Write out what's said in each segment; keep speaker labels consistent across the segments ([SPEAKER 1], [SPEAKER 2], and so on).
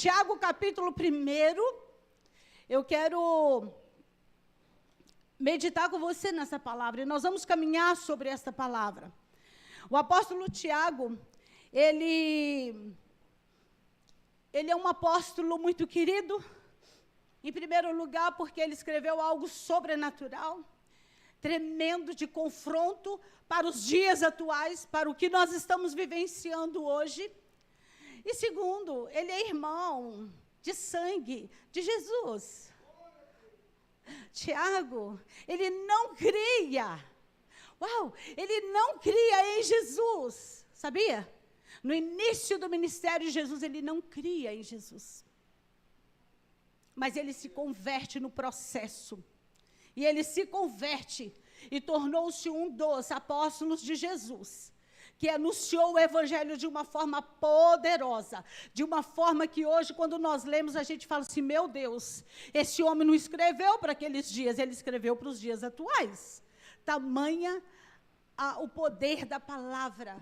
[SPEAKER 1] Tiago, capítulo 1, eu quero meditar com você nessa palavra, e nós vamos caminhar sobre esta palavra. O apóstolo Tiago, ele é um apóstolo muito querido, em primeiro lugar, porque ele escreveu algo sobrenatural, tremendo de confronto para os dias atuais, para o que nós estamos vivenciando hoje. E segundo, ele é irmão de sangue de Jesus. Tiago, ele não cria. Ele não cria em Jesus, sabia? No início do ministério de Jesus, ele não cria em Jesus. Mas ele se converte no processo. E ele se converte e tornou-se um dos apóstolos de Jesus, que anunciou o evangelho de uma forma poderosa, de uma forma que hoje, quando nós lemos, a gente fala assim, meu Deus, esse homem não escreveu para aqueles dias, ele escreveu para os dias atuais. Tamanha o poder da palavra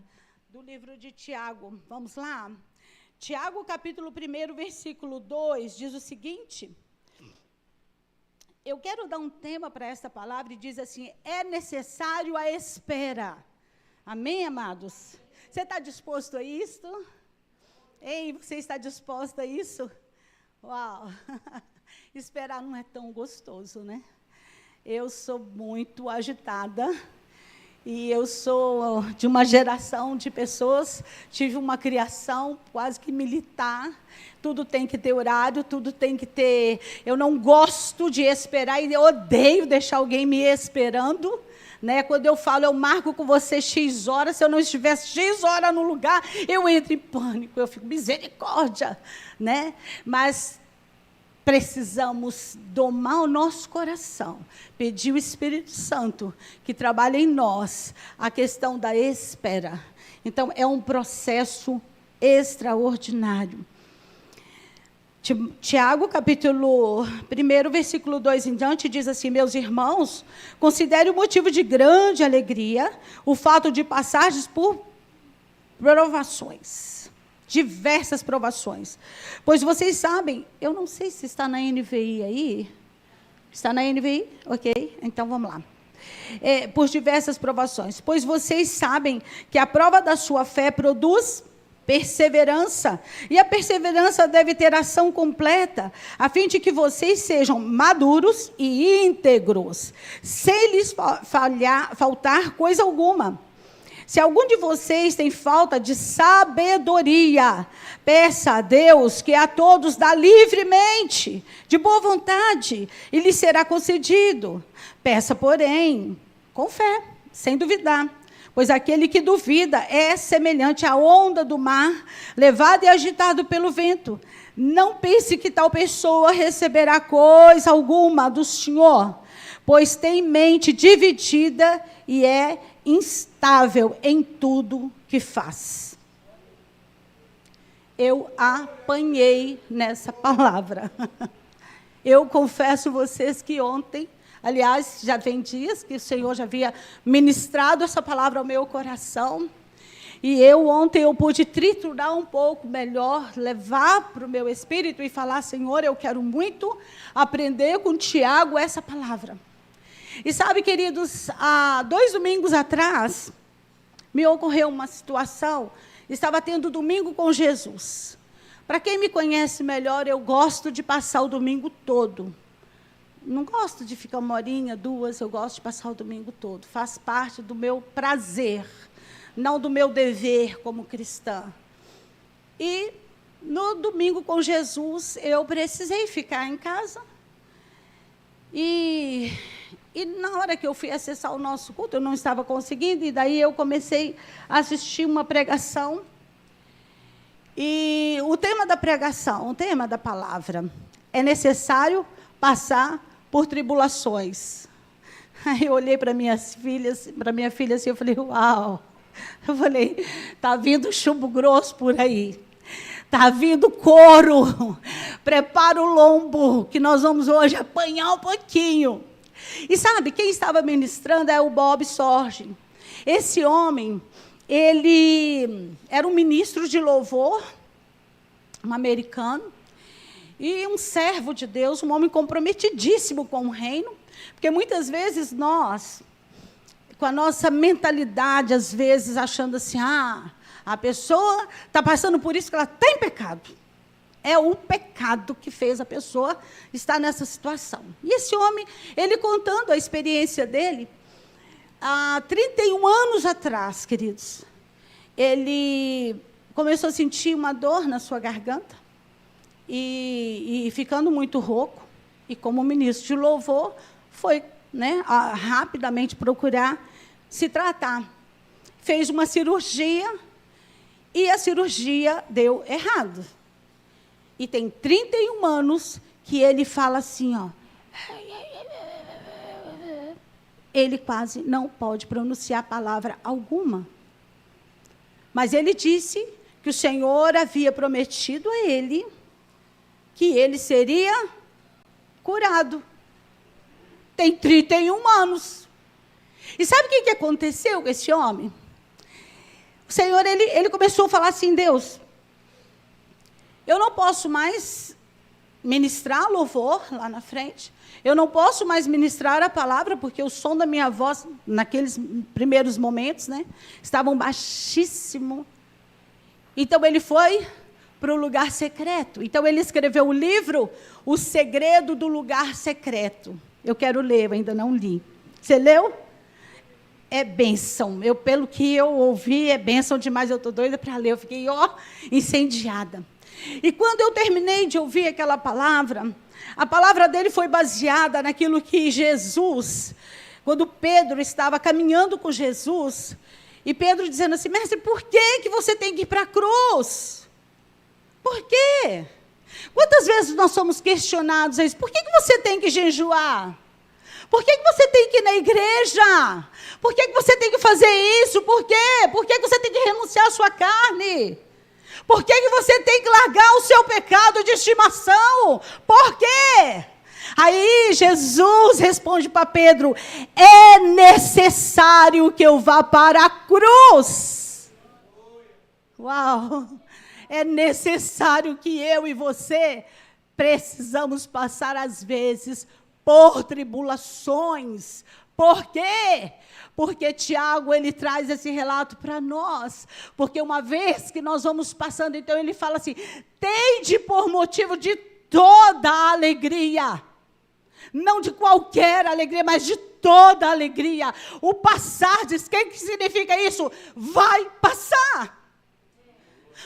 [SPEAKER 1] do livro de Tiago. Vamos lá? Tiago, capítulo 1, versículo 2, diz o seguinte. Eu quero dar um tema para esta palavra e diz assim, é necessário a espera. Amém, amados? Você está disposto a isto? Ei, você está disposta a isso? Uau! Esperar não é tão gostoso, né? Eu sou muito agitada. E eu sou de uma geração de pessoas, tive uma criação quase que militar, tudo tem que ter horário, tudo tem que ter... Eu não gosto de esperar e eu odeio deixar alguém me esperando, né? Quando eu falo, eu marco com você X horas, se eu não estivesse X horas no lugar, eu entro em pânico, eu fico, misericórdia, né? Mas precisamos domar o nosso coração, pedir o Espírito Santo que trabalhe em nós a questão da espera. Então, é um processo extraordinário. Tiago, capítulo 1, versículo 2 em diante, diz assim, meus irmãos, considere o motivo de grande alegria o fato de passardes por provações. Diversas provações. Pois vocês sabem, eu não sei se está na NVI aí. Está na NVI? Ok, então vamos lá. Por diversas provações. Pois vocês sabem que a prova da sua fé produz perseverança. E a perseverança deve ter ação completa, a fim de que vocês sejam maduros e íntegros, sem lhes faltar coisa alguma. Se algum de vocês tem falta de sabedoria, peça a Deus, que a todos dá livremente, de boa vontade, e lhe será concedido. Peça, porém, com fé, sem duvidar, pois aquele que duvida é semelhante à onda do mar, levado e agitado pelo vento. Não pense que tal pessoa receberá coisa alguma do Senhor, pois tem mente dividida e é instável em tudo que faz. Eu apanhei nessa palavra. Eu confesso a vocês que ontem, aliás, já vem dias que o Senhor já havia ministrado essa palavra ao meu coração, e ontem eu pude triturar um pouco melhor, levar para o meu espírito e falar, Senhor, eu quero muito aprender com Tiago essa palavra. E sabe, queridos, há 2 domingos atrás, me ocorreu uma situação, estava tendo domingo com Jesus. Para quem me conhece melhor, eu gosto de passar o domingo todo. Não gosto de ficar 1 horinha, 2, eu gosto de passar o domingo todo. Faz parte do meu prazer, não do meu dever como cristã. E no domingo com Jesus, eu precisei ficar em casa. E na hora que eu fui acessar o nosso culto, eu não estava conseguindo, e daí eu comecei a assistir uma pregação. E o tema da pregação, o tema da palavra, é necessário passar por tribulações. Aí eu olhei para minha filha assim, eu falei, uau! Eu falei, está vindo chumbo grosso por aí. Está vindo couro. Prepara o lombo, que nós vamos hoje apanhar um pouquinho. E sabe, quem estava ministrando é o Bob Sorge. Esse homem, ele era um ministro de louvor, um americano, E um servo de Deus, um homem comprometidíssimo com o reino, porque muitas vezes nós, com a nossa mentalidade, às vezes, achando assim, a pessoa está passando por isso que ela está em pecado. É o pecado que fez a pessoa estar nessa situação. E esse homem, ele contando a experiência dele, há 31 anos atrás, queridos, ele começou a sentir uma dor na sua garganta e ficando muito rouco. E como ministro de louvor, foi rapidamente procurar se tratar. Fez uma cirurgia e a cirurgia deu errado. E tem 31 anos que ele fala assim, ele quase não pode pronunciar palavra alguma. Mas ele disse que o Senhor havia prometido a ele que ele seria curado. Tem 31 anos. E sabe o que aconteceu com esse homem? O Senhor, ele começou a falar assim, Deus, eu não posso mais ministrar louvor lá na frente, eu não posso mais ministrar a palavra, porque o som da minha voz, naqueles primeiros momentos, estavam baixíssimo. Então, ele foi para o lugar secreto. Então, ele escreveu o livro, O Segredo do Lugar Secreto. Eu quero ler, eu ainda não li. Você leu? É bênção. Pelo que eu ouvi, é bênção demais. Eu estou doida para ler. Eu fiquei, incendiada. E quando eu terminei de ouvir aquela palavra, a palavra dele foi baseada naquilo que Jesus, quando Pedro estava caminhando com Jesus, e Pedro dizendo assim, mestre, por que você tem que ir para a cruz? Por quê? Quantas vezes nós somos questionados a isso? Por que você tem que jejuar? Por que você tem que ir na igreja? Por que você tem que fazer isso? Por quê? Por que você tem que renunciar à sua carne? Por que você tem que largar o seu pecado de estimação? Por quê? Aí Jesus responde para Pedro, é necessário que eu vá para a cruz. Uau! É necessário que eu e você precisamos passar, às vezes, por tribulações. Por quê? Porque Tiago, ele traz esse relato para nós. Porque uma vez que nós vamos passando, então ele fala assim, tende por motivo de toda a alegria. Não de qualquer alegria, mas de toda a alegria. O passar, diz, o que significa isso? Vai passar.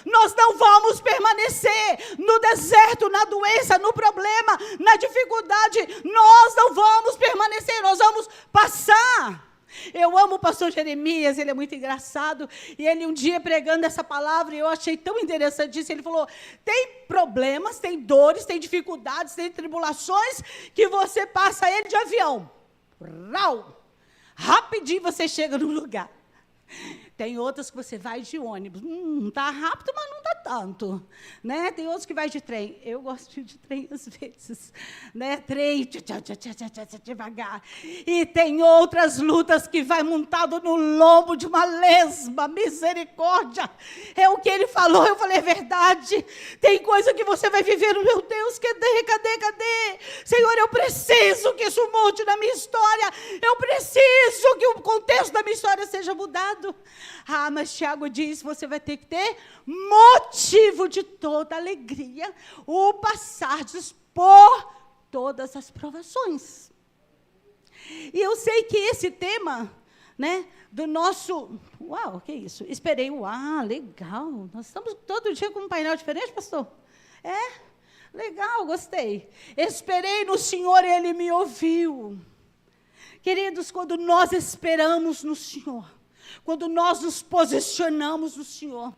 [SPEAKER 1] Nós não vamos permanecer no deserto, na doença, no problema, na dificuldade. Nós não vamos permanecer, nós vamos passar. Eu amo o pastor Jeremias, ele é muito engraçado. E ele um dia pregando essa palavra, e eu achei tão interessante isso. Ele falou, tem problemas, tem dores, tem dificuldades, tem tribulações, que você passa ele de avião. Rau! Rapidinho você chega no lugar. Tem outras que você vai de ônibus. Está rápido, mas não está tanto. Tem outros que vai de trem. Eu gosto de ir de trem às vezes. Trem, devagar. E tem outras lutas que vai montado no lombo de uma lesma. Misericórdia. É o que ele falou. Eu falei, é verdade. Tem coisa que você vai viver. Meu Deus, cadê? Senhor, eu preciso que isso mude na minha história. Eu preciso que o contexto da minha história seja mudado. Mas Tiago diz, você vai ter que ter motivo de toda alegria, o passardes por todas as provações. E eu sei que esse tema, do nosso... Uau, que isso? Esperei, legal. Nós estamos todo dia com um painel diferente, pastor? Legal, gostei. Esperei no Senhor e Ele me ouviu. Queridos, quando nós esperamos no Senhor, quando nós nos posicionamos no Senhor,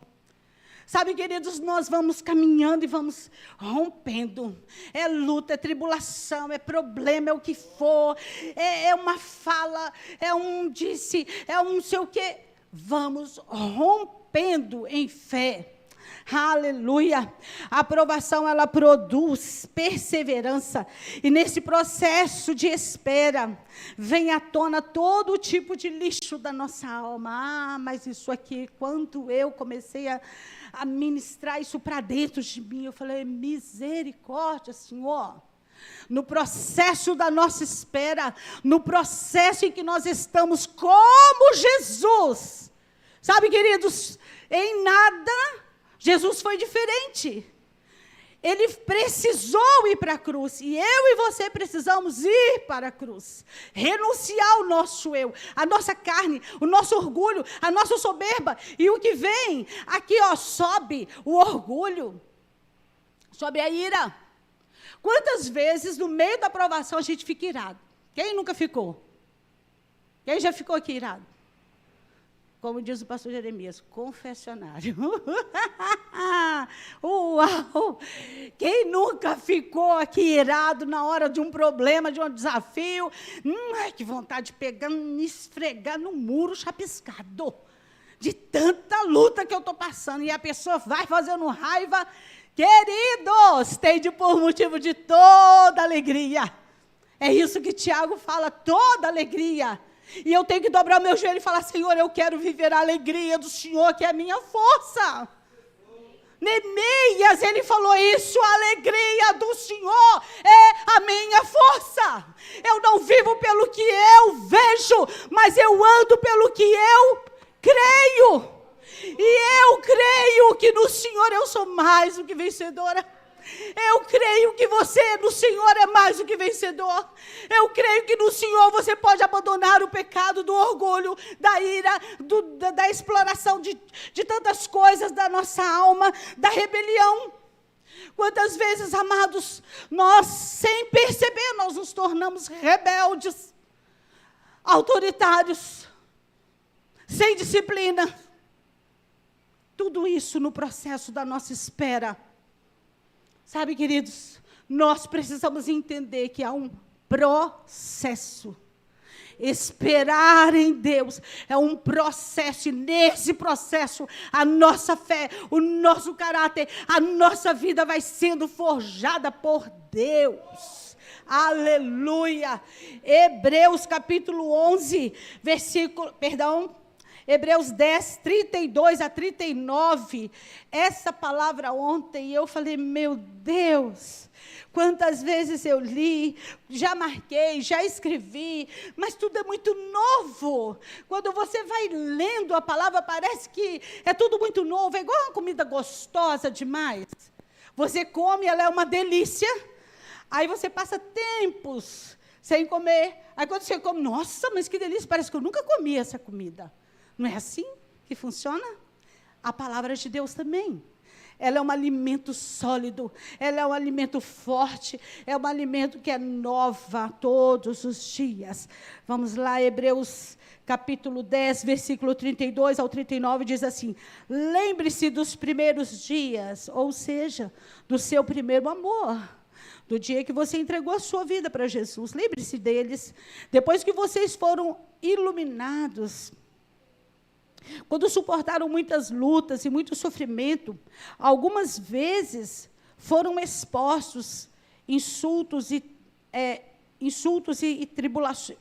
[SPEAKER 1] sabe, queridos, nós vamos caminhando e vamos rompendo. É luta, é tribulação, é problema, é o que for, é uma fala, é um disse, é um não sei o quê. Vamos rompendo em fé. Aleluia. A aprovação, ela produz perseverança. E nesse processo de espera, vem à tona todo tipo de lixo da nossa alma. Mas isso aqui, quando eu comecei a ministrar isso para dentro de mim, eu falei, misericórdia, Senhor. No processo da nossa espera, no processo em que nós estamos como Jesus. Sabe, queridos, em nada Jesus foi diferente. Ele precisou ir para a cruz. E eu e você precisamos ir para a cruz. Renunciar o nosso eu, a nossa carne, o nosso orgulho, a nossa soberba. E o que vem aqui, sobe o orgulho, sobe a ira. Quantas vezes no meio da provação a gente fica irado? Quem nunca ficou? Quem já ficou aqui irado? Como diz o pastor Jeremias, confessionário. Uau! Quem nunca ficou aqui irado na hora de um problema, de um desafio? Ai, que vontade de pegar, me esfregar no muro chapiscado. De tanta luta que eu estou passando. E a pessoa vai fazendo raiva. Queridos, tende por motivo de toda alegria. É isso que Tiago fala, toda alegria. E eu tenho que dobrar o meu joelho e falar, Senhor, eu quero viver a alegria do Senhor, que é a minha força. Neemias, ele falou isso, a alegria do Senhor é a minha força. Eu não vivo pelo que eu vejo, mas eu ando pelo que eu creio. E eu creio que no Senhor eu sou mais do que vencedora. Eu creio que você no Senhor é mais do que vencedor. Eu creio que no Senhor você pode abandonar o pecado do orgulho, da ira, da exploração de tantas coisas da nossa alma, da rebelião. Quantas vezes, amados, nós, sem perceber, nós nos tornamos rebeldes, autoritários, sem disciplina. Tudo isso no processo da nossa espera. Sabe, queridos, nós precisamos entender que há um processo. Esperar em Deus é um processo, e nesse processo, a nossa fé, o nosso caráter, a nossa vida vai sendo forjada por Deus. Aleluia! Hebreus capítulo 11, Hebreus 10, 32 a 39, essa palavra ontem, eu falei, meu Deus, quantas vezes eu li, já marquei, já escrevi, mas tudo é muito novo. Quando você vai lendo a palavra, parece que é tudo muito novo, é igual uma comida gostosa demais. Você come, ela é uma delícia, aí você passa tempos sem comer, aí quando você come, nossa, mas que delícia, parece que eu nunca comi essa comida. Não é assim que funciona? A palavra de Deus também. Ela é um alimento sólido, ela é um alimento forte, é um alimento que é nova todos os dias. Vamos lá, Hebreus capítulo 10, versículo 32 ao 39, diz assim, lembre-se dos primeiros dias, ou seja, do seu primeiro amor, do dia que você entregou a sua vida para Jesus. Lembre-se deles, depois que vocês foram iluminados, quando suportaram muitas lutas e muito sofrimento, algumas vezes foram expostos insultos e tribulações,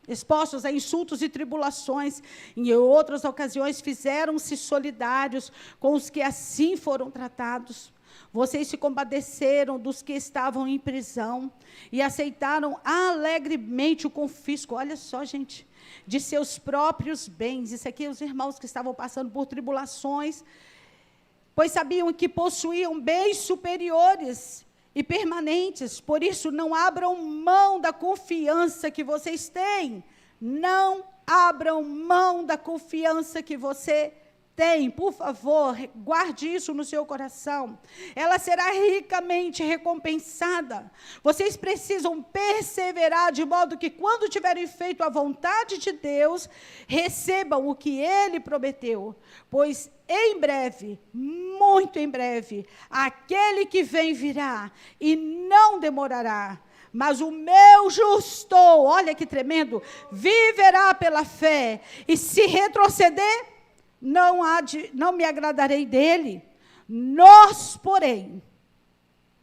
[SPEAKER 1] expostos a insultos e tribulações. Em outras ocasiões fizeram-se solidários com os que assim foram tratados. Vocês se compadeceram dos que estavam em prisão e aceitaram alegremente o confisco. Olha só, gente, de seus próprios bens. Isso aqui, os irmãos que estavam passando por tribulações, pois sabiam que possuíam bens superiores e permanentes. Por isso, não abram mão da confiança que vocês têm. Não abram mão da confiança que você tem, por favor, guarde isso no seu coração. Ela será ricamente recompensada. Vocês precisam perseverar de modo que, quando tiverem feito a vontade de Deus, recebam o que Ele prometeu. Pois em breve, muito em breve, aquele que vem virá e não demorará. Mas o meu justo, olha que tremendo, viverá pela fé, e se retroceder, não me agradarei dele. Nós, porém,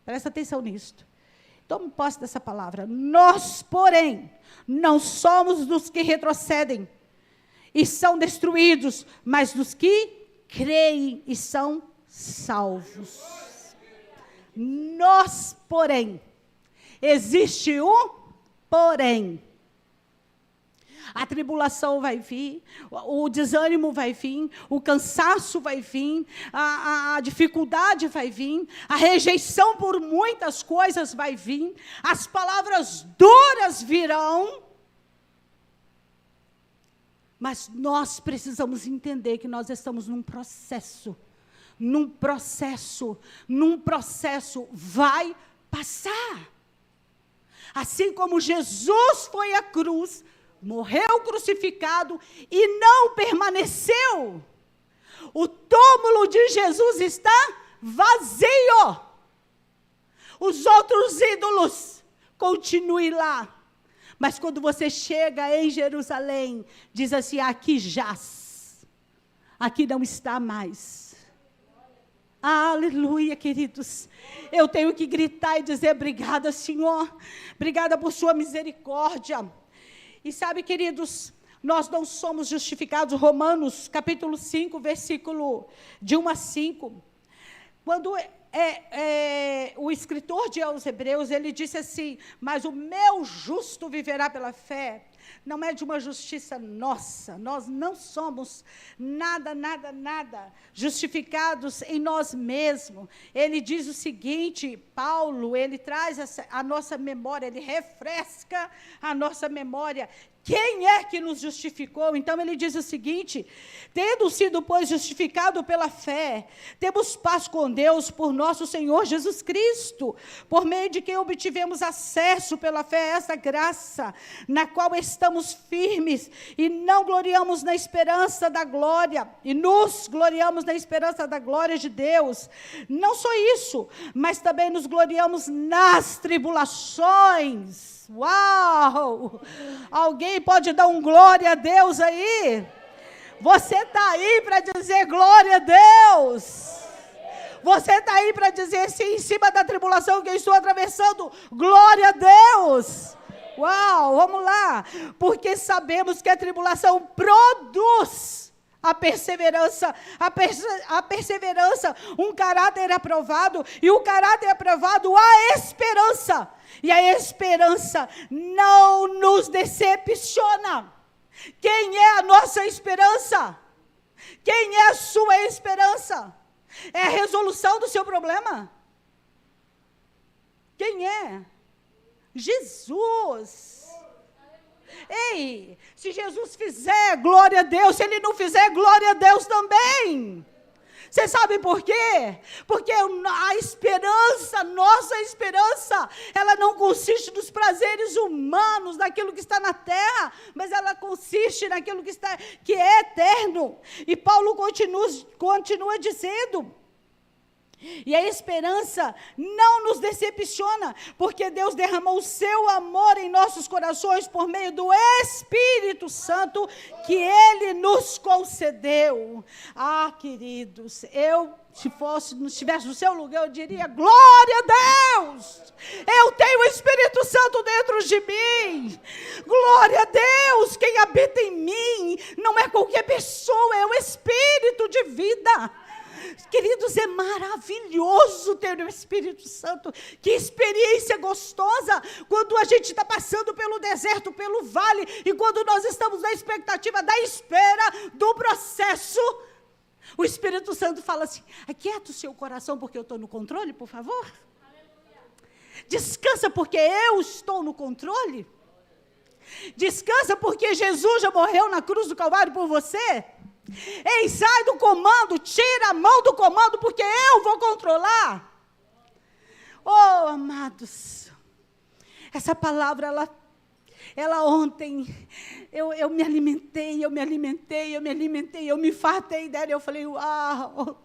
[SPEAKER 1] presta atenção nisto. Tome posse dessa palavra. Nós, porém, não somos dos que retrocedem e são destruídos, mas dos que creem e são salvos. Nós, porém, existe um porém. A tribulação vai vir, o desânimo vai vir, o cansaço vai vir, a dificuldade vai vir, a rejeição por muitas coisas vai vir, as palavras duras virão, mas nós precisamos entender que nós estamos num processo, vai passar. Assim como Jesus foi à cruz, morreu crucificado e não permaneceu. O túmulo de Jesus está vazio. Os outros ídolos continuem lá. Mas quando você chega em Jerusalém, diz assim, aqui jaz. Aqui não está mais. Aleluia, queridos. Eu tenho que gritar e dizer, obrigada, Senhor. Obrigada por sua misericórdia. E sabe, queridos, nós não somos justificados, Romanos, capítulo 5, versículo de 1 a 5. Quando o escritor aos Hebreus, ele disse assim, mas o meu justo viverá pela fé. Não é de uma justiça nossa, nós não somos nada justificados em nós mesmos. Ele diz o seguinte, Paulo, ele traz a nossa memória, ele refresca a nossa memória. Quem é que nos justificou? Então ele diz o seguinte, tendo sido, pois, justificado pela fé, temos paz com Deus por nosso Senhor Jesus Cristo, por meio de quem obtivemos acesso pela fé a essa graça, na qual estamos firmes, e não gloriamos na esperança da glória, e nos gloriamos na esperança da glória de Deus. Não só isso, mas também nos gloriamos nas tribulações. Uau! Alguém pode dar um glória a Deus aí? Você está aí para dizer glória a Deus. Você está aí para dizer sim, em cima da tribulação que eu estou atravessando, glória a Deus. Uau, vamos lá. Porque sabemos que a tribulação produz a perseverança, um caráter aprovado, e o caráter aprovado, a esperança. E a esperança não nos decepciona. Quem é a nossa esperança? Quem é a sua esperança? É a resolução do seu problema? Quem é? Jesus. Ei, se Jesus fizer, glória a Deus. Se Ele não fizer, glória a Deus também. Vocês sabem por quê? Porque a esperança, nossa esperança, ela não consiste nos prazeres humanos, naquilo que está na terra, mas ela consiste naquilo que é eterno. E Paulo continua dizendo, e a esperança não nos decepciona, porque Deus derramou o seu amor em nossos corações por meio do Espírito Santo que Ele nos concedeu. Ah, queridos, se estivesse no seu lugar, eu diria, glória a Deus, eu tenho o Espírito Santo dentro de mim, glória a Deus, quem habita em mim não é qualquer pessoa, é o Espírito de vida. Queridos, é maravilhoso ter o Espírito Santo. Que experiência gostosa quando a gente está passando pelo deserto, pelo vale, e quando nós estamos na expectativa da espera do processo. O Espírito Santo fala assim, aquieta o seu coração porque eu estou no controle, por favor. Descansa porque eu estou no controle. Descansa porque Jesus já morreu na cruz do Calvário por você. Ei, sai do comando, tira a mão do comando, porque eu vou controlar. Oh, amados, essa palavra, ela ontem, eu me alimentei, eu me fartei dela, eu falei, uau,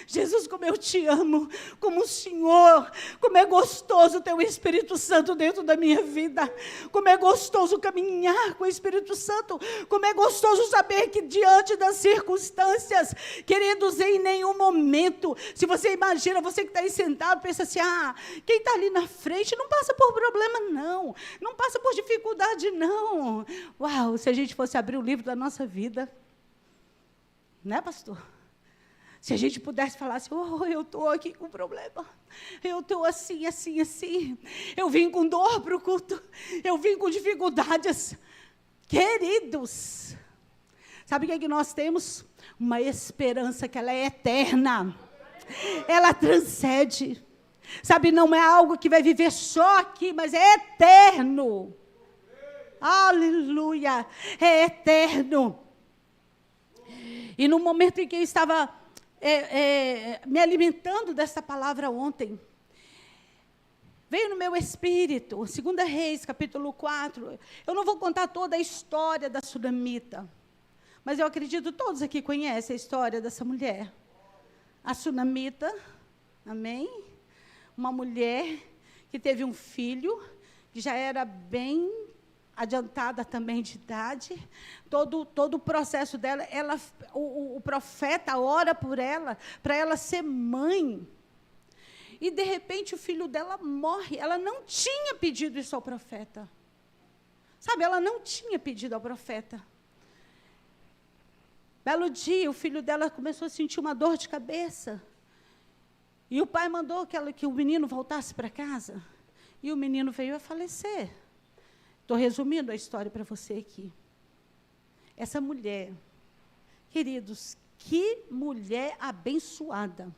[SPEAKER 1] Jesus, como eu te amo, como o Senhor, como é gostoso ter o Espírito Santo dentro da minha vida, como é gostoso caminhar com o Espírito Santo, como é gostoso saber que diante das circunstâncias, queridos, em nenhum momento, se você imagina, você que está aí sentado, pensa assim, quem está ali na frente não passa por problema não passa por dificuldade não. Uau, se a gente fosse abrir o livro da nossa vida, né, pastor? Se a gente pudesse falar assim, eu estou aqui com problema, eu estou assim, assim, assim, eu vim com dor para o culto, eu vim com dificuldades. Queridos, sabe o que nós temos? Uma esperança que ela é eterna, ela transcende, sabe, não é algo que vai viver só aqui, mas é eterno. Aleluia, é eterno. E no momento em que eu estava me alimentando dessa palavra ontem, veio no meu espírito, 2 Reis, capítulo 4, eu não vou contar toda a história da Sunamita, mas eu acredito que todos aqui conhecem a história dessa mulher. A Sunamita, amém? Uma mulher que teve um filho, que já era bem adiantada também de idade, todo o processo dela, o profeta ora por ela, para ela ser mãe, e de repente o filho dela morre. Ela não tinha pedido isso ao profeta, sabe, ela não tinha pedido ao profeta. Belo dia, o filho dela começou a sentir uma dor de cabeça, e o pai mandou que o menino voltasse para casa, e o menino veio a falecer. Estou resumindo a história para você aqui. Essa mulher, queridos, que mulher abençoada.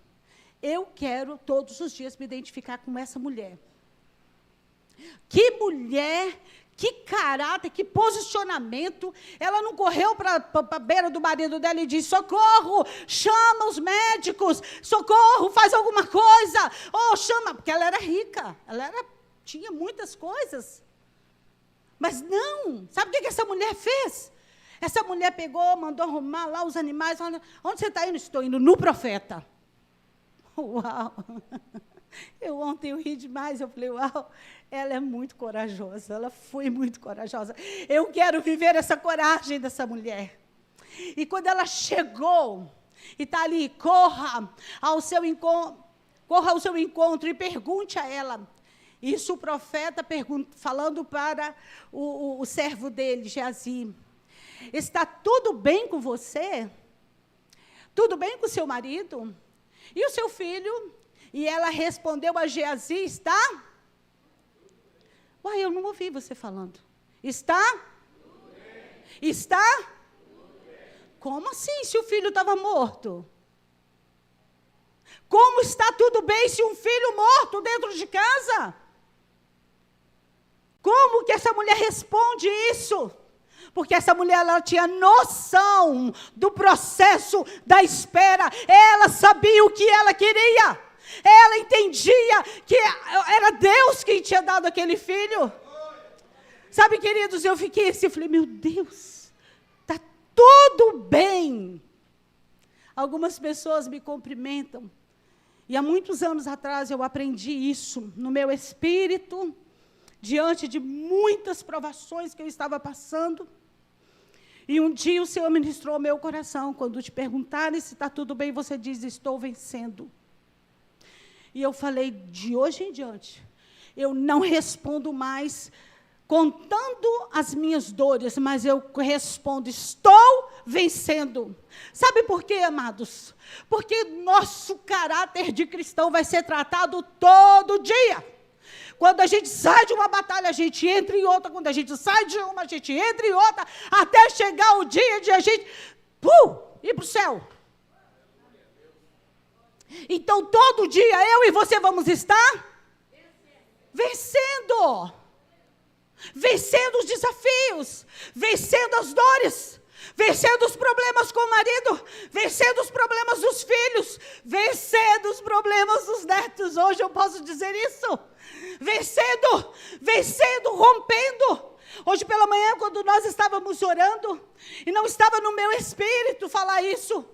[SPEAKER 1] Eu quero todos os dias me identificar com essa mulher. Que mulher, que caráter, que posicionamento. Ela não correu para a beira do marido dela e disse, socorro, chama os médicos, socorro, faz alguma coisa. Chama, porque ela era rica, tinha muitas coisas. Mas não, sabe o que essa mulher fez? Essa mulher pegou, mandou arrumar lá os animais. Onde você está indo? Estou indo no profeta. Uau! Ontem eu ri demais, eu falei, uau, ela é muito corajosa, ela foi muito corajosa. Eu quero viver essa coragem dessa mulher. E quando ela chegou, e está ali, corra ao seu encontro e pergunte a ela. Isso o profeta falando para o servo dele, Geazi. Está tudo bem com você? Tudo bem com o seu marido? E o seu filho? E ela respondeu a Geazi, está? Uai, eu não ouvi você falando. Está? Está? Como assim, se o filho estava morto? Como está tudo bem se um filho morto dentro de casa? Como que essa mulher responde isso? Porque essa mulher, ela tinha noção do processo da espera. Ela sabia o que ela queria. Ela entendia que era Deus quem tinha dado aquele filho. Sabe, queridos, eu fiquei assim, falei, meu Deus, está tudo bem. Algumas pessoas me cumprimentam. E há muitos anos atrás eu aprendi isso no meu espírito, diante de muitas provações que eu estava passando. E um dia o Senhor ministrou ao meu coração, quando te perguntarem se está tudo bem, você diz, estou vencendo. E eu falei, de hoje em diante, eu não respondo mais contando as minhas dores, mas eu respondo, estou vencendo. Sabe por quê, amados? Porque nosso caráter de cristão vai ser tratado todo dia. Quando a gente sai de uma batalha, a gente entra em outra. Quando a gente sai de uma, a gente entra em outra. Até chegar o dia de a gente ir para o céu. Então, todo dia, eu e você vamos estar vencendo. Vencendo os desafios. Vencendo as dores. Vencendo os problemas com o marido. Vencendo os problemas dos filhos. Vencendo os problemas dos netos. Hoje eu posso dizer isso. Vencendo, rompendo. Hoje pela manhã, quando nós estávamos orando, e não estava no meu espírito falar isso,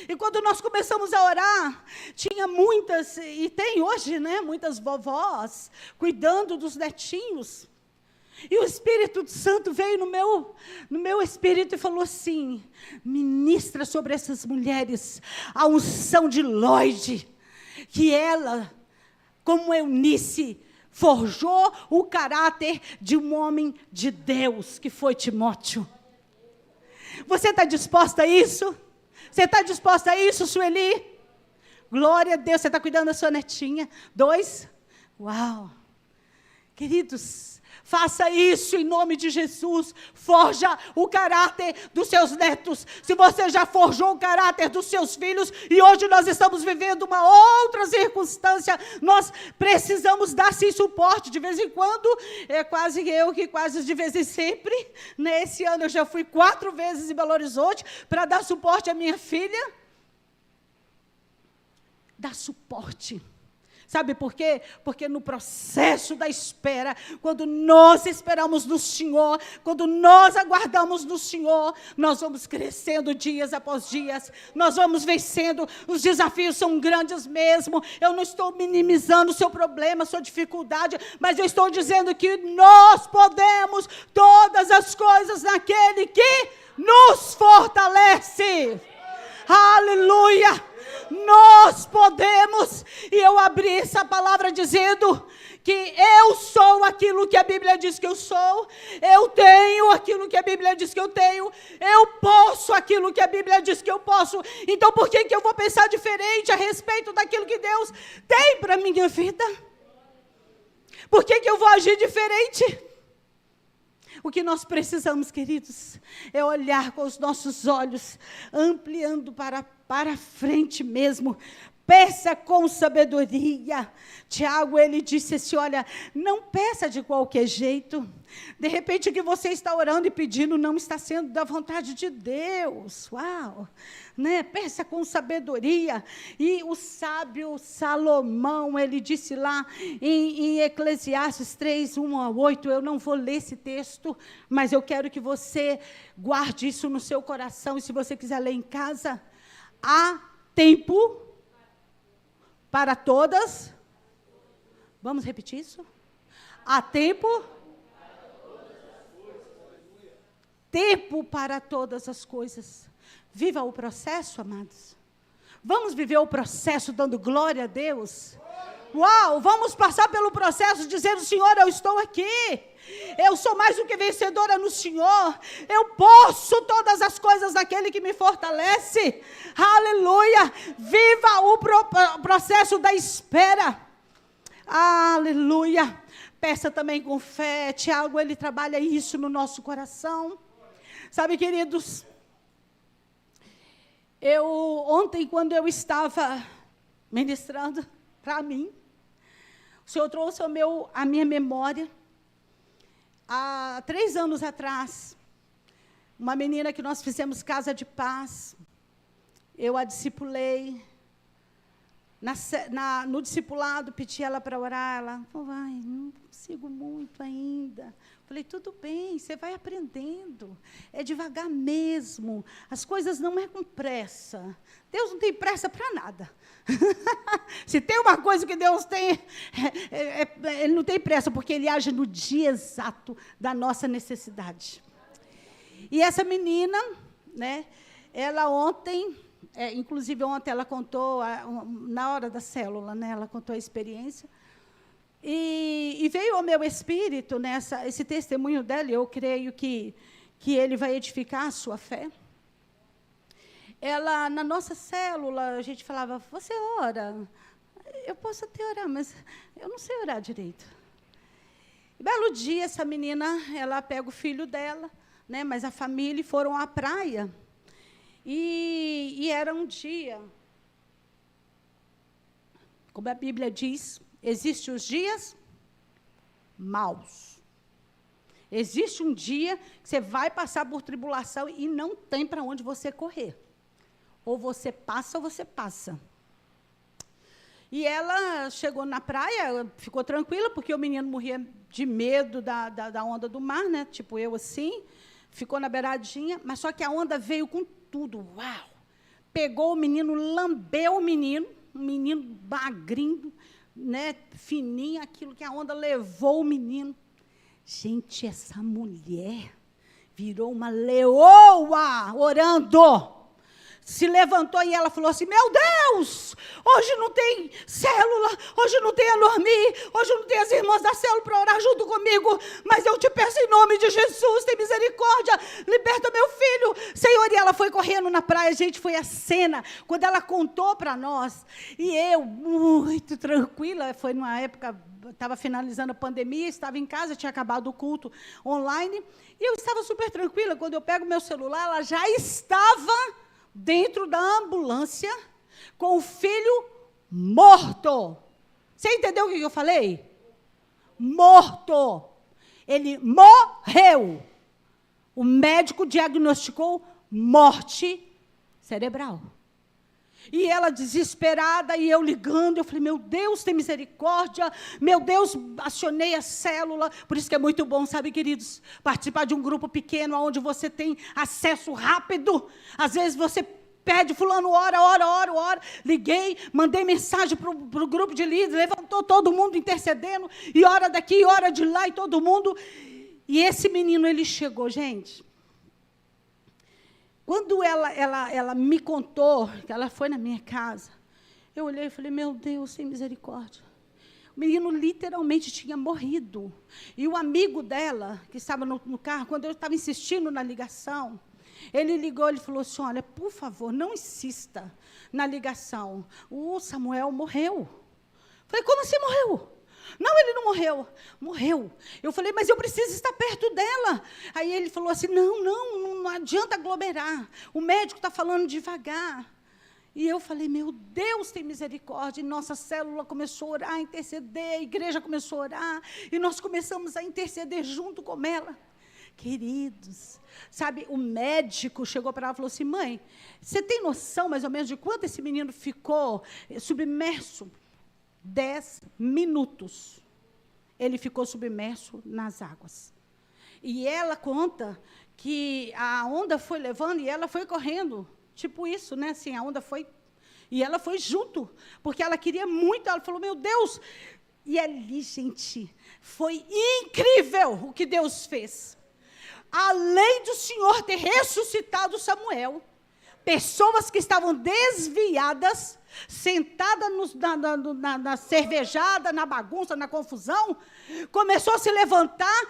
[SPEAKER 1] E quando nós começamos a orar, tinha muitas, e tem hoje, né, muitas vovós, cuidando dos netinhos. E o Espírito Santo veio no meu espírito e falou assim: ministra sobre essas mulheres a unção de Lloyd, que ela, como Eunice, forjou o caráter de um homem de Deus, que foi Timóteo. Você está disposta a isso? Você está disposta a isso, Sueli? Glória a Deus, você está cuidando da sua netinha. 2? Uau! Queridos, faça isso em nome de Jesus. Forja o caráter dos seus netos. Se você já forjou o caráter dos seus filhos, e hoje nós estamos vivendo uma outra circunstância, nós precisamos dar sim suporte. De vez em quando, é quase eu que quase de vez em sempre. Nesse ano eu já fui 4 vezes em Belo Horizonte para dar suporte à minha filha. Dar suporte. Sabe por quê? Porque no processo da espera, quando nós esperamos no Senhor, quando nós aguardamos no Senhor, nós vamos crescendo dias após dias, nós vamos vencendo, os desafios são grandes mesmo. Eu não estou minimizando o seu problema, a sua dificuldade, mas eu estou dizendo que nós podemos todas as coisas naquele que nos fortalece. Aleluia! Nós podemos, e eu abri essa palavra dizendo que eu sou aquilo que a Bíblia diz que eu sou, eu tenho aquilo que a Bíblia diz que eu tenho, eu posso aquilo que a Bíblia diz que eu posso. Então por que eu vou pensar diferente a respeito daquilo que Deus tem para a minha vida? Por que eu vou agir diferente? O que nós precisamos, queridos, é olhar com os nossos olhos, ampliando para frente mesmo. Peça com sabedoria. Tiago, ele disse assim, olha, não peça de qualquer jeito. De repente o que você está orando e pedindo não está sendo da vontade de Deus. Uau! Né? Peça com sabedoria. E o sábio Salomão, ele disse lá em Eclesiastes 3, 1-8, eu não vou ler esse texto, mas eu quero que você guarde isso no seu coração, e se você quiser ler em casa, há tempo para todas. Vamos repetir isso? Há tempo. Tempo para todas as coisas. Viva o processo, amados. Vamos viver o processo dando glória a Deus. Uau, vamos passar pelo processo dizendo, Senhor, eu estou aqui. Eu sou mais do que vencedora no Senhor. Eu posso todas as coisas daquele que me fortalece. Aleluia. Viva o processo da espera. Aleluia. Peça também com fé. Tiago, ele trabalha isso no nosso coração. Sabe, queridos, ontem, quando eu estava ministrando para mim, o Senhor trouxe a minha memória. Há 3 anos atrás, uma menina que nós fizemos casa de paz, eu a discipulei, no discipulado, pedi ela para orar, ela falou, não consigo muito ainda. Falei, tudo bem, você vai aprendendo, é devagar mesmo, as coisas não é com pressa, Deus não tem pressa para nada. Se tem uma coisa que Deus tem, Ele não tem pressa, porque Ele age no dia exato da nossa necessidade. E essa menina, né, ela ontem, inclusive ontem ela contou, na hora da célula, né, ela contou a experiência, e veio ao meu espírito, né, esse testemunho dela, e eu creio que ele vai edificar a sua fé. Ela, na nossa célula, a gente falava, você ora? Eu posso até orar, mas eu não sei orar direito. E belo dia, essa menina, ela pega o filho dela, né, mas a família foram à praia. E era um dia, como a Bíblia diz, existem os dias maus. Existe um dia que você vai passar por tribulação e não tem para onde você correr. Ou você passa, ou você passa. E ela chegou na praia, ficou tranquila, porque o menino morria de medo da onda do mar, né? Tipo eu assim, ficou na beiradinha, mas só que a onda veio com tudo, uau! pegou o menino, lambeu o menino, um menino magrinho, né, fininho, aquilo que a onda levou o menino. Gente, essa mulher virou uma leoa orando. Se levantou e ela falou assim, meu Deus, hoje não tem célula, hoje não tem a Normi, hoje não tem as irmãs da célula para orar junto comigo, mas eu te peço em nome de Jesus, tem misericórdia, liberta meu filho, Senhor. E ela foi correndo na praia, gente, foi a cena, quando ela contou para nós, e eu, muito tranquila, foi numa época, estava finalizando a pandemia, estava em casa, tinha acabado o culto online, e eu estava super tranquila, quando eu pego meu celular, ela já estava dentro da ambulância, com o filho morto. Você entendeu o que eu falei? Morto. Ele morreu. O médico diagnosticou morte cerebral. E ela desesperada, e eu ligando, eu falei, meu Deus, tem misericórdia, meu Deus, acionei a célula. Por isso que é muito bom, sabe, queridos, participar de um grupo pequeno, onde você tem acesso rápido. Às vezes você pede, fulano, ora. Liguei, mandei mensagem para o grupo de líderes, levantou todo mundo intercedendo, e ora daqui, ora de lá, e todo mundo. E esse menino, ele chegou, gente. Quando ela me contou que ela foi na minha casa, eu olhei e falei, meu Deus, tem misericórdia. O menino literalmente tinha morrido. E o amigo dela, que estava no carro, quando eu estava insistindo na ligação, ele ligou, ele falou assim, olha, por favor, não insista na ligação. O Samuel morreu. Eu falei, como assim morreu? Não, ele não morreu. Morreu. Eu falei, mas eu preciso estar perto dela. Aí ele falou assim, não adianta aglomerar. O médico está falando devagar. E eu falei, meu Deus, tem misericórdia. E nossa célula começou a orar, a interceder, a igreja começou a orar, e nós começamos a interceder junto com ela. Queridos, sabe, o médico chegou para ela e falou assim, mãe, você tem noção mais ou menos de quanto esse menino ficou submerso? 10 minutos. Ele ficou submerso nas águas. E ela conta que a onda foi levando e ela foi correndo. Tipo isso, né? Assim, a onda foi... E ela foi junto, porque ela queria muito. Ela falou, meu Deus... E ali, gente, foi incrível o que Deus fez. Além do Senhor ter ressuscitado Samuel, pessoas que estavam desviadas, sentadas na cervejada, na bagunça, na confusão, começou a se levantar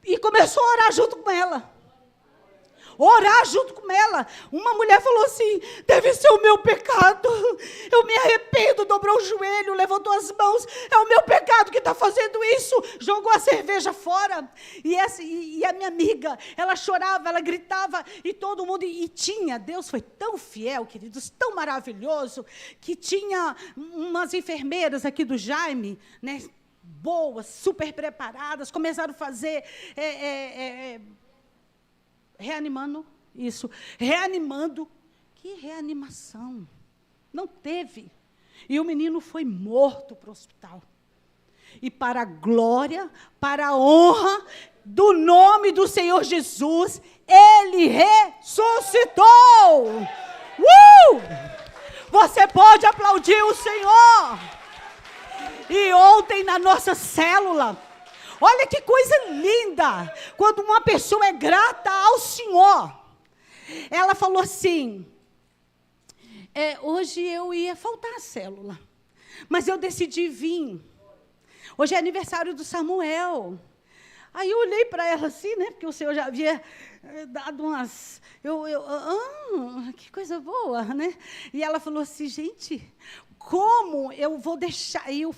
[SPEAKER 1] e começou a orar junto com ela. Orar junto com ela. Uma mulher falou assim, deve ser o meu pecado, eu me arrependo, dobrou o joelho, levantou as mãos, é o meu pecado que está fazendo isso, jogou a cerveja fora. E a minha amiga, ela chorava, ela gritava, e todo mundo, e tinha, Deus foi tão fiel, queridos, tão maravilhoso, que tinha umas enfermeiras aqui do Jaime, né, boas, super preparadas, começaram a fazer... reanimando, que reanimação, não teve, e o menino foi morto para o hospital, e para a glória, para a honra do nome do Senhor Jesus, Ele ressuscitou. Você pode aplaudir o Senhor. E ontem na nossa célula, olha que coisa linda, quando uma pessoa é grata ao Senhor. Ela falou assim, hoje eu ia faltar a célula, mas eu decidi vir. Hoje é aniversário do Samuel. Aí eu olhei para ela assim, né, porque o Senhor já havia dado umas... que coisa boa, né? E ela falou assim, gente... Como eu vou deixar? E o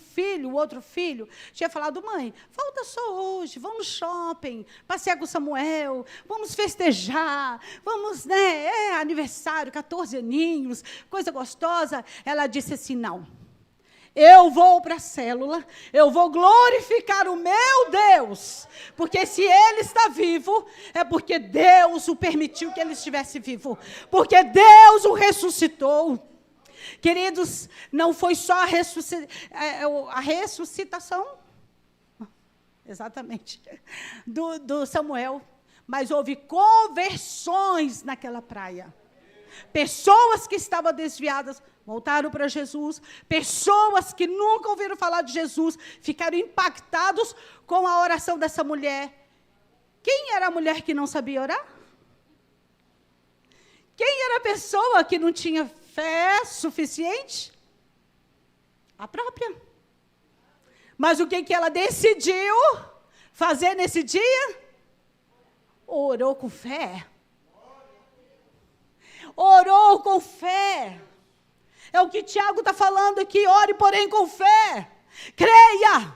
[SPEAKER 1] outro filho, tinha falado, mãe, falta só hoje, vamos no shopping, passear com o Samuel, vamos festejar, vamos, né, aniversário, 14 aninhos, coisa gostosa. Ela disse assim, não, eu vou para a célula, eu vou glorificar o meu Deus, porque se ele está vivo, é porque Deus o permitiu que ele estivesse vivo, porque Deus o ressuscitou. Queridos, não foi só a ressuscitação, exatamente, do Samuel, mas houve conversões naquela praia. Pessoas que estavam desviadas voltaram para Jesus. Pessoas que nunca ouviram falar de Jesus ficaram impactados com a oração dessa mulher. Quem era a mulher que não sabia orar? Quem era a pessoa que não tinha fé suficiente? A própria. Mas o que ela decidiu fazer nesse dia? Orou com fé. Orou com fé. É o que Tiago está falando aqui. Ore, porém, com fé. Creia.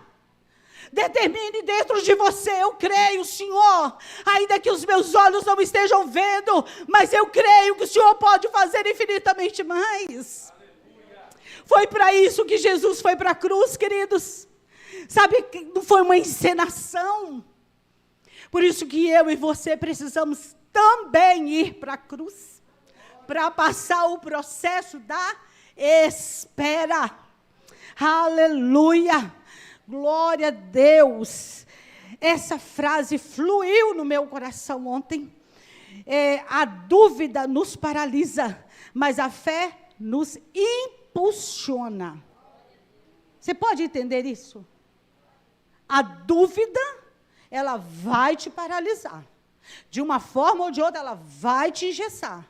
[SPEAKER 1] Determine dentro de você. Eu creio, Senhor. Ainda que os meus olhos não estejam vendo, mas eu creio que o Senhor pode fazer infinitamente mais. Foi para isso que Jesus foi para a cruz, queridos. Sabe, não foi uma encenação. Por isso que eu e você precisamos também ir para a cruz, para passar o processo da espera. Aleluia, glória a Deus. Essa frase fluiu no meu coração ontem. A dúvida nos paralisa, mas a fé nos impulsiona. Você pode entender isso? A dúvida, ela vai te paralisar. De uma forma ou de outra, ela vai te engessar.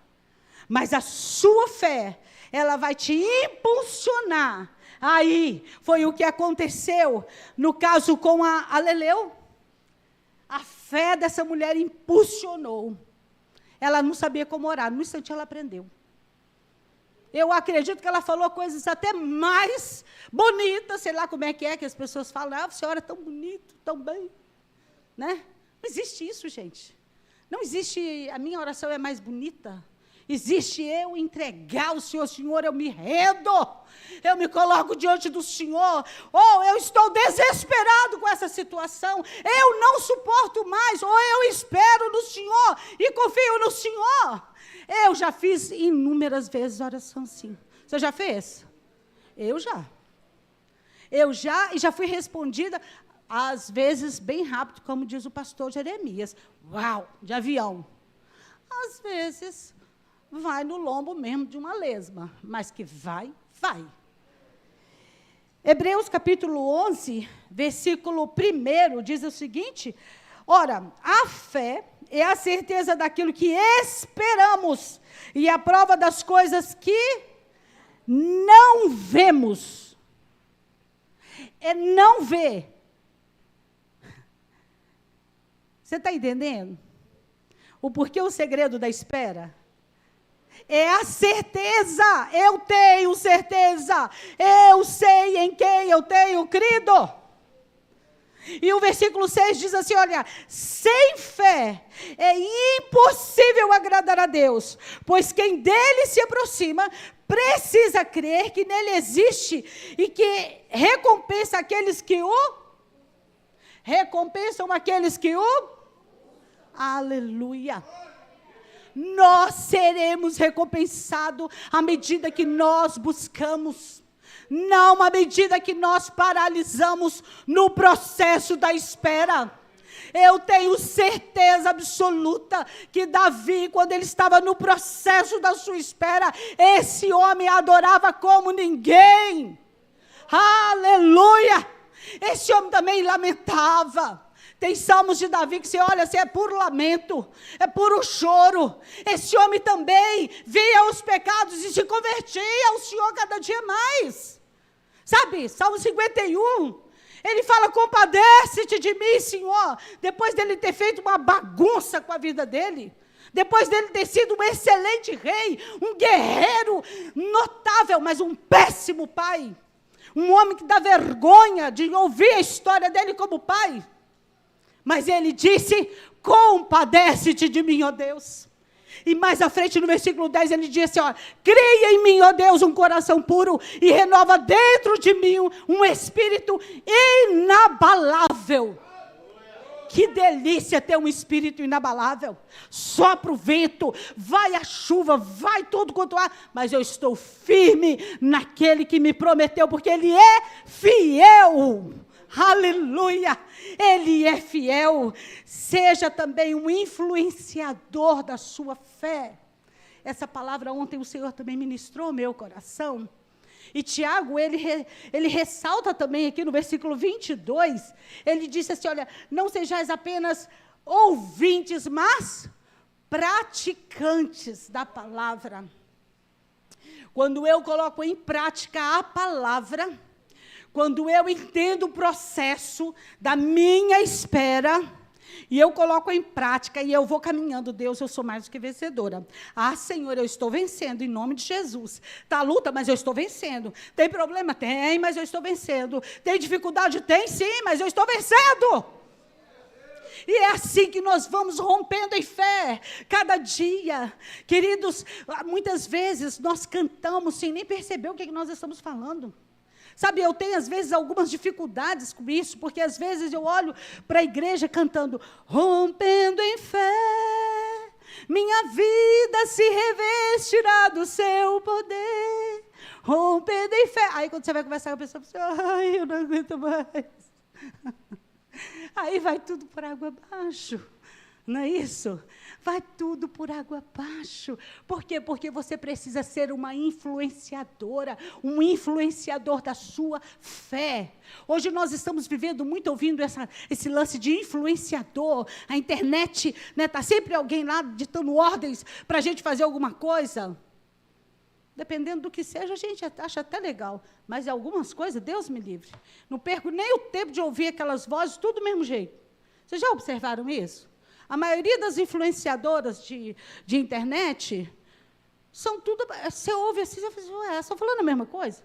[SPEAKER 1] Mas a sua fé, ela vai te impulsionar. Aí, foi o que aconteceu no caso com a Leleu. A fé dessa mulher impulsionou. Ela não sabia como orar, no instante ela aprendeu. Eu acredito que ela falou coisas até mais bonitas, sei lá como é que as pessoas falam, a senhora é tão bonito, tão bem. Né? Não existe isso, gente. Não existe, a minha oração é mais bonita. Existe eu entregar ao Senhor, Senhor, eu me rendo, eu me coloco diante do Senhor, ou eu estou desesperado com essa situação, eu não suporto mais, ou eu espero no Senhor e confio no Senhor. Eu já fiz inúmeras vezes oração assim. Você já fez? Eu já. E já fui respondida, às vezes, bem rápido, como diz o pastor Jeremias. Uau, de avião. Às vezes, vai no lombo mesmo de uma lesma, mas que vai, vai. Hebreus capítulo 11, versículo 1, diz o seguinte: ora, a fé é a certeza daquilo que esperamos e a prova das coisas que não vemos. É não ver. Você está entendendo? O porquê o segredo da espera? É a certeza. Eu tenho certeza. Eu sei em quem eu tenho crido. E o versículo 6 diz assim, olha, sem fé é impossível agradar a Deus, pois quem dele se aproxima precisa crer que nele existe e que recompensam aqueles que o aleluia. Nós seremos recompensados à medida que nós buscamos. Não à medida que nós paralisamos no processo da espera. Eu tenho certeza absoluta que Davi, quando ele estava no processo da sua espera, esse homem adorava como ninguém. Aleluia! Esse homem também lamentava. Tem salmos de Davi que você olha assim, é puro lamento, é puro choro. Esse homem também via os pecados e se convertia ao Senhor cada dia mais. Sabe, Salmo 51, ele fala, compadece-te de mim, Senhor. Depois dele ter feito uma bagunça com a vida dele, depois dele ter sido um excelente rei, um guerreiro notável, mas um péssimo pai. Um homem que dá vergonha de ouvir a história dele como pai. Mas ele disse, compadece-te de mim, ó Deus. E mais à frente, no versículo 10, ele disse, ó, cria em mim, ó Deus, um coração puro e renova dentro de mim um espírito inabalável. Que delícia ter um espírito inabalável. Sopra o vento, vai a chuva, vai tudo quanto há, mas eu estou firme naquele que me prometeu, porque ele é fiel. Aleluia, ele é fiel. Seja também um influenciador da sua fé. essa palavra ontem o Senhor também ministrou ao meu coração. E Tiago, ele ressalta também aqui no versículo 22, ele disse assim, olha, não sejais apenas ouvintes, mas praticantes da palavra. Quando eu coloco em prática a palavra, quando eu entendo o processo da minha espera, e eu coloco em prática, e eu vou caminhando, Deus, eu sou mais do que vencedora. Ah, Senhor, eu estou vencendo, em nome de Jesus. Está luta, mas eu estou vencendo. Tem problema? Tem, mas eu estou vencendo. Tem dificuldade? Tem sim, mas eu estou vencendo. E é assim que nós vamos rompendo em fé, cada dia. Queridos, muitas vezes nós cantamos sem nem perceber o que nós estamos falando. Sabe, eu tenho às vezes algumas dificuldades com isso, porque às vezes eu olho para a igreja cantando, rompendo em fé, minha vida se revestirá do seu poder, rompendo em fé. Aí quando você vai conversar com a pessoa, você, ai, eu não aguento mais. Aí vai tudo por água abaixo, não é isso? Vai tudo por água abaixo. Por quê? Porque você precisa ser uma influenciadora, um influenciador da sua fé. Hoje nós estamos vivendo muito ouvindo esse lance de influenciador. A internet, né, está sempre alguém lá ditando ordens para a gente fazer alguma coisa. Dependendo do que seja, a gente acha até legal. Mas algumas coisas, Deus me livre. Não perco nem o tempo de ouvir aquelas vozes, tudo do mesmo jeito. Vocês já observaram isso? A maioria das influenciadoras de internet são tudo... Você ouve assim, você fala, ué, estão falando a mesma coisa?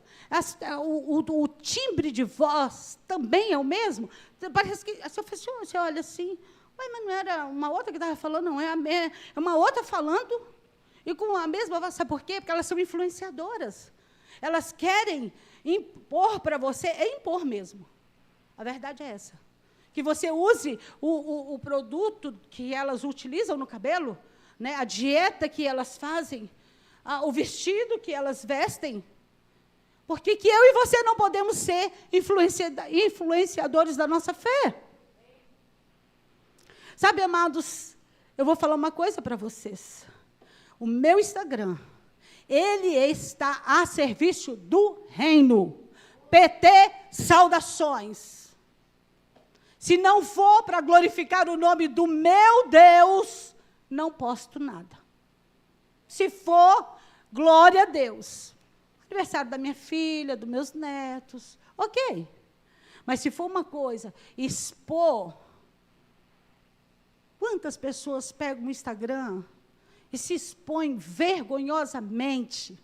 [SPEAKER 1] O timbre de voz também é o mesmo? Parece que você olha assim, ué, mas não era uma outra que estava falando, não, é uma outra falando... E com a mesma voz, sabe por quê? Porque elas são influenciadoras. Elas querem impor para você, é impor mesmo. A verdade é essa. Que você use o produto que elas utilizam no cabelo, né? A dieta que elas fazem, o vestido que elas vestem. Por que eu e você não podemos ser influenciadores da nossa fé? Sabe, amados, eu vou falar uma coisa para vocês. O meu Instagram, ele está a serviço do reino. PT, saudações. Se não for para glorificar o nome do meu Deus, não posto nada. Se for, glória a Deus. Aniversário da minha filha, dos meus netos, ok. Mas se for uma coisa, expor, quantas pessoas pegam o Instagram e se expõem vergonhosamente,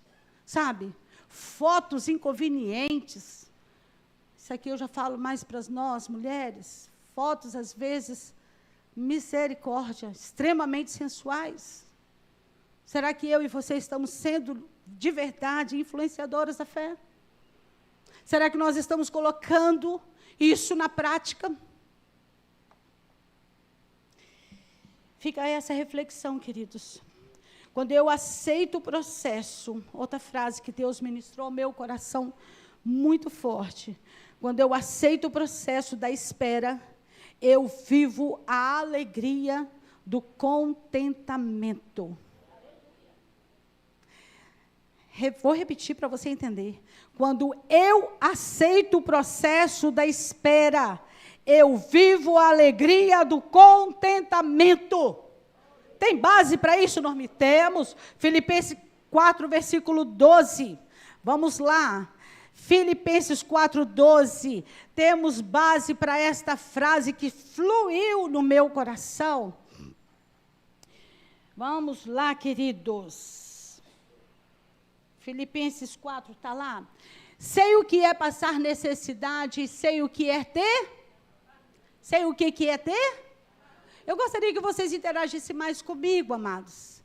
[SPEAKER 1] sabe? Fotos inconvenientes. Isso aqui eu já falo mais para nós, mulheres. Fotos, às vezes, misericórdia, extremamente sensuais. Será que eu e você estamos sendo, de verdade, influenciadoras da fé? Será que nós estamos colocando isso na prática? Fica aí essa reflexão, queridos. Quando eu aceito o processo, outra frase que Deus ministrou ao meu coração muito forte. Quando eu aceito o processo da espera, eu vivo a alegria do contentamento. Vou repetir para você entender. Quando eu aceito o processo da espera, eu vivo a alegria do contentamento. Tem base para isso? Nós temos. Filipenses 4, versículo 12. Vamos lá. Filipenses 4, 12. Temos base para esta frase que fluiu no meu coração. Vamos lá, queridos. Filipenses 4, está lá. Sei o que é passar necessidade, sei o que é ter. Sei o que é ter? Eu gostaria que vocês interagissem mais comigo, amados.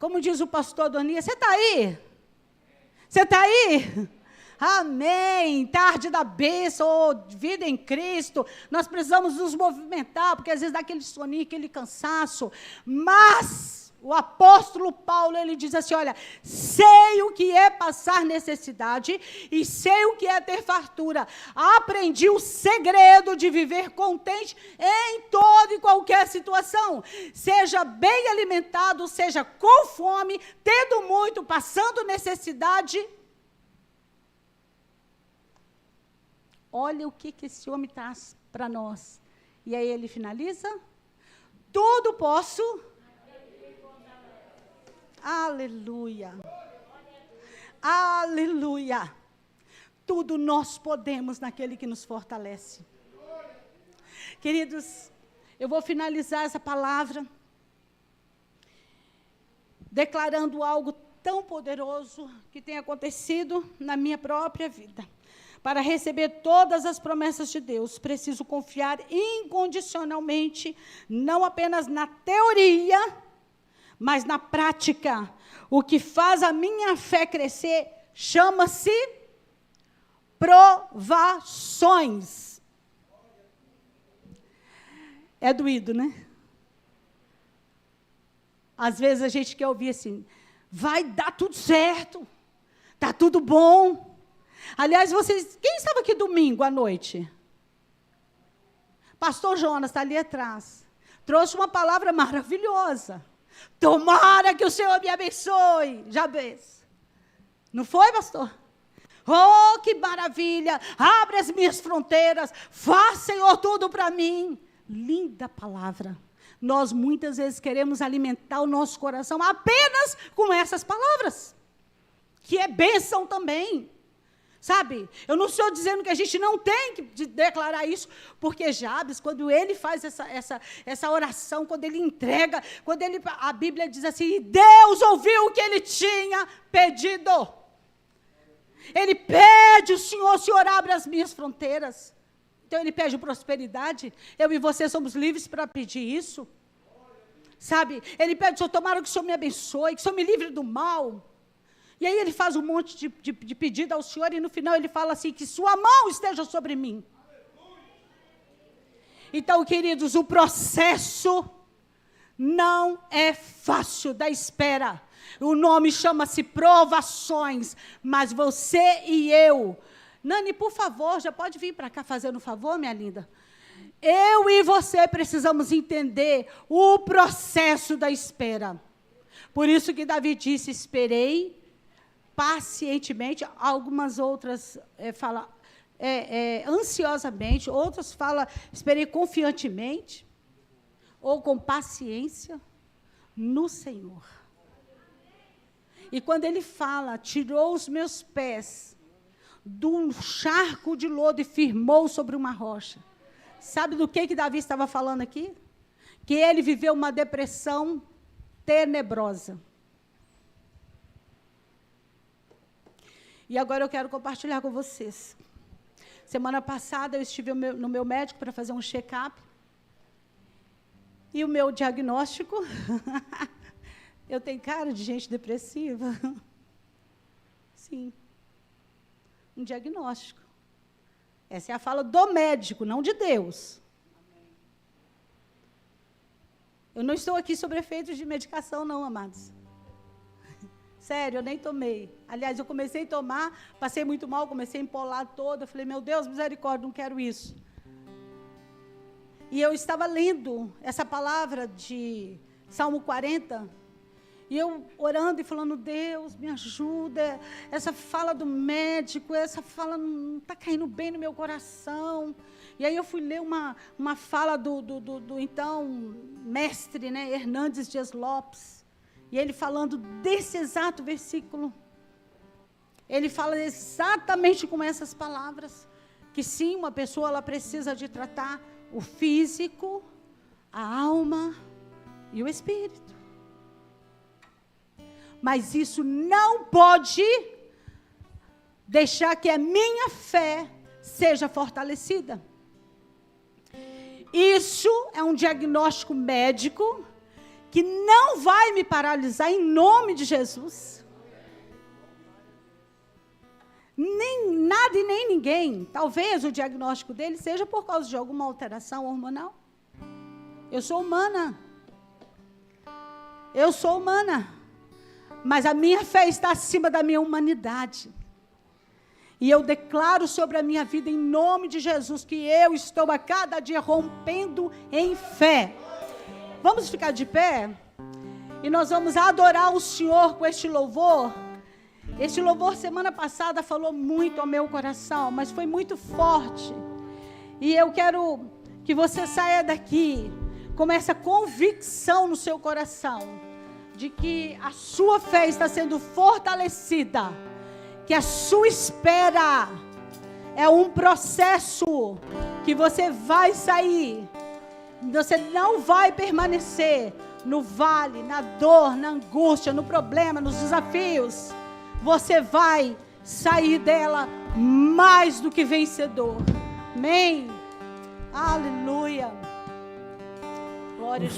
[SPEAKER 1] Como diz o pastor Adonias, você está aí? Você está aí? Amém. Tarde da bênção, vida em Cristo. Nós precisamos nos movimentar, porque às vezes dá aquele soninho, aquele cansaço. Mas O apóstolo Paulo, ele diz assim, olha, sei o que é passar necessidade e sei o que é ter fartura. Aprendi o segredo de viver contente em toda e qualquer situação. Seja bem alimentado, seja com fome, tendo muito, passando necessidade. Olha o que esse homem traz para nós. E aí ele finaliza. Tudo posso. Aleluia. Aleluia. Tudo nós podemos naquele que nos fortalece. Queridos, eu vou finalizar essa palavra declarando algo tão poderoso que tem acontecido na minha própria vida. Para receber todas as promessas de Deus, preciso confiar incondicionalmente, não apenas na teoria, mas na prática. O que faz a minha fé crescer chama-se provações. É doído, né? Às vezes a gente quer ouvir assim, vai dar tudo certo, está tudo bom. Aliás, quem estava aqui domingo à noite? Pastor Jonas está ali atrás. Trouxe uma palavra maravilhosa. Tomara que o Senhor me abençoe, Jabez. Não foi, pastor? Oh, que maravilha. Abre as minhas fronteiras. Faz, Senhor, tudo para mim. Linda palavra. Nós muitas vezes queremos alimentar o nosso coração apenas com essas palavras. Que é bênção também. Sabe, eu não estou dizendo que a gente não tem que declarar isso, porque Jabes, quando ele faz essa oração, quando ele entrega, a Bíblia diz assim, Deus ouviu o que ele tinha pedido. Ele pede, o Senhor abre as minhas fronteiras. Então ele pede prosperidade, eu e você somos livres para pedir isso. Sabe, ele pede, Senhor, tomara que o Senhor me abençoe, que o Senhor me livre do mal. E aí ele faz um monte de pedido ao Senhor e no final ele fala assim, que sua mão esteja sobre mim. Então, queridos, o processo não é fácil da espera. O nome chama-se provações, mas você e eu... Nani, por favor, já pode vir para cá fazendo um favor, minha linda? Eu e você precisamos entender o processo da espera. Por isso que Davi disse, esperei pacientemente, algumas outras falam ansiosamente, outras falam, esperei confiantemente, ou com paciência, no Senhor. E quando ele fala, tirou os meus pés de um charco de lodo e firmou sobre uma rocha. Sabe do que Davi estava falando aqui? Que ele viveu uma depressão tenebrosa. E agora eu quero compartilhar com vocês. Semana passada eu estive no meu médico para fazer um check-up. E o meu diagnóstico... eu tenho cara de gente depressiva? Sim. Um diagnóstico. Essa é a fala do médico, não de Deus. Eu não estou aqui sob efeitos de medicação, não, amados. Sério, eu nem tomei. Aliás, eu comecei a tomar, passei muito mal, comecei a empolar toda. Eu falei, meu Deus, misericórdia, não quero isso. E eu estava lendo essa palavra de Salmo 40, e eu orando e falando, Deus, me ajuda. Essa fala do médico, essa fala não está caindo bem no meu coração. E aí eu fui ler uma fala do então mestre, né, Hernandes Dias Lopes. E ele falando desse exato versículo, ele fala exatamente com essas palavras, que sim, uma pessoa ela precisa de tratar o físico, a alma e o espírito. Mas isso não pode deixar que a minha fé seja fortalecida. Isso é um diagnóstico médico que não vai me paralisar em nome de Jesus. Nem nada e nem ninguém. Talvez o diagnóstico dele seja por causa de alguma alteração hormonal. Eu sou humana. Eu sou humana, mas a minha fé está acima da minha humanidade. E eu declaro sobre a minha vida, em nome de Jesus, que eu estou a cada dia rompendo em fé. Vamos ficar de pé? E nós vamos adorar o Senhor com este louvor. Este louvor, semana passada, falou muito ao meu coração, mas foi muito forte. E eu quero que você saia daqui com essa convicção no seu coração, de que a sua fé está sendo fortalecida, que a sua espera é um processo que você vai sair, você não vai permanecer no vale, na dor, na angústia, no problema, nos desafios. Você vai sair dela mais do que vencedor. Amém? Aleluia. Glória a Deus.